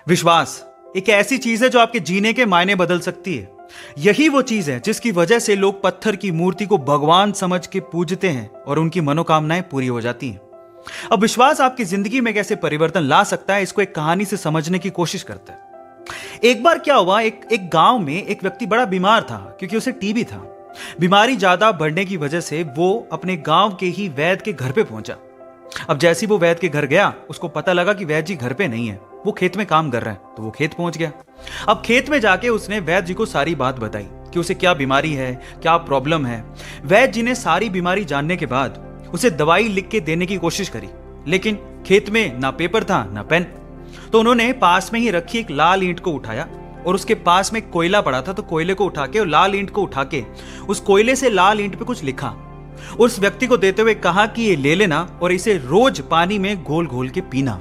विश्वास एक ऐसी चीज है जो आपके जीने के मायने बदल सकती है। यही वो चीज है जिसकी वजह से लोग पत्थर की मूर्ति को भगवान समझ के पूजते हैं और उनकी मनोकामनाएं पूरी हो जाती हैं। अब विश्वास आपकी जिंदगी में कैसे परिवर्तन ला सकता है, इसको एक कहानी से समझने की कोशिश करते हैं। एक बार क्या हुआ, एक गांव में एक व्यक्ति बड़ा बीमार था क्योंकि उसे टीबी था। बीमारी ज्यादा बढ़ने की वजह से वो अपने गांव के ही वैद्य के घर पे पहुंचा। अब जैसे ही वो वैद्य के घर गया, उसको पता लगा कि वैद्य जी घर पे नहीं है, वो खेत में काम कर रहे हैं। तो वो खेत पहुंच गया। अब खेत में जाके उसने वैद्य जी को सारी बात बताई कि उसे क्या बीमारी है, क्या प्रॉब्लम है। वैद्य जी ने सारी बीमारी जानने के बाद उसे दवाई लिख के देने की कोशिश करी, लेकिन खेत में ना पेपर था ना पेन। तो उन्होंने पास में ही रखी एक लाल ईंट को उठाया और उसके पास में कोयला पड़ा था, तो कोयले को उठा के और लाल ईंट को उठा के उस कोयले से लाल ईंट पे कुछ लिखा। उस व्यक्ति को देते हुए कहा कि ये ले लेना और इसे रोज पानी में घोल घोल के पीना।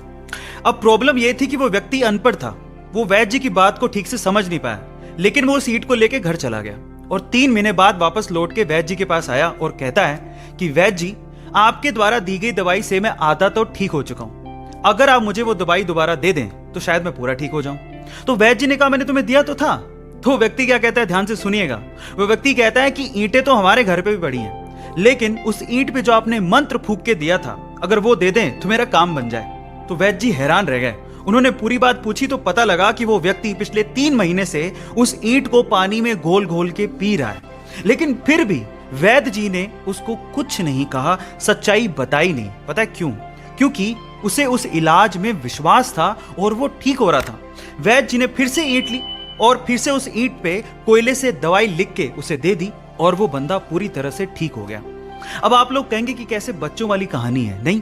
अब प्रॉब्लम यह थी कि वो व्यक्ति अनपढ़ था, वो वैद्य जी की बात को ठीक से समझ नहीं पाया, लेकिन वो उस ईंट को लेके घर चला गया और 3 महीने बाद वापस लौट के वैद्य जी के पास आया और कहता है कि वैद्य जी, आपके द्वारा दी गई दवाई से मैं आधा तो ठीक हो चुका हूं। अगर आप मुझे वो दवाई दोबारा दे दें तो शायद मैं पूरा ठीक हो जाऊं। तो वैद्य जी ने कहा, मैंने तुम्हें दिया तो था। तो व्यक्ति क्या कहता है, ध्यान से सुनिएगा। वो व्यक्ति कहता है कि ईंटें तो हमारे घर पे भी पड़ी हैं, लेकिन उस ईंट पे जो आपने मंत्र फूंक के दिया था, अगर वो दे दें तो मेरा काम बन जाए। तो वैद्य जी हैरान रह गए। उन्होंने पूरी बात पूछी तो पता लगा कि वो व्यक्ति पिछले 3 महीने से उस ईंट को पानी में घोल घोल के पी रहा है, लेकिन फिर भी वैद्य जी ने उसको कुछ नहीं कहा, सच्चाई बताई नहीं। पता है क्यों? क्योंकि उसे उस इलाज में विश्वास था और वो ठीक हो रहा था। वैद्य जी ने फिर से ईंट ली और फिर से उस ईंट पे कोयले से दवाई लिख के उसे दे दी और वो बंदा पूरी तरह से ठीक हो गया। अब आप लोग कहेंगे कि कैसे बच्चों वाली कहानी है, नहीं,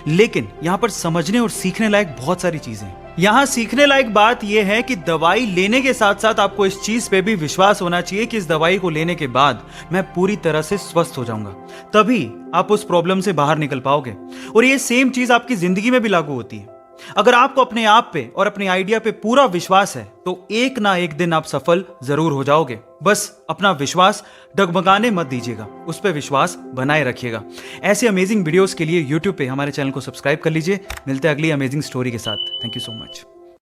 लेकिन यहां पर समझने और सीखने लायक बहुत सारी चीजें हैं। यहां सीखने लायक बात यह है कि दवाई लेने के साथ साथ आपको इस चीज पे भी विश्वास होना चाहिए कि इस दवाई को लेने के बाद मैं पूरी तरह से स्वस्थ हो जाऊंगा, तभी आप उस प्रॉब्लम से बाहर निकल पाओगे। और ये सेम चीज आपकी जिंदगी में भी लागू होती है। अगर आपको अपने आप पे और अपने आइडिया पे पूरा विश्वास है तो एक ना एक दिन आप सफल जरूर हो जाओगे। बस अपना विश्वास डगमगाने मत दीजिएगा, उस पर विश्वास बनाए रखिएगा। ऐसे अमेजिंग वीडियोस के लिए YouTube पे हमारे चैनल को सब्सक्राइब कर लीजिए। मिलते हैं अगली अमेजिंग स्टोरी के साथ। Thank you so much.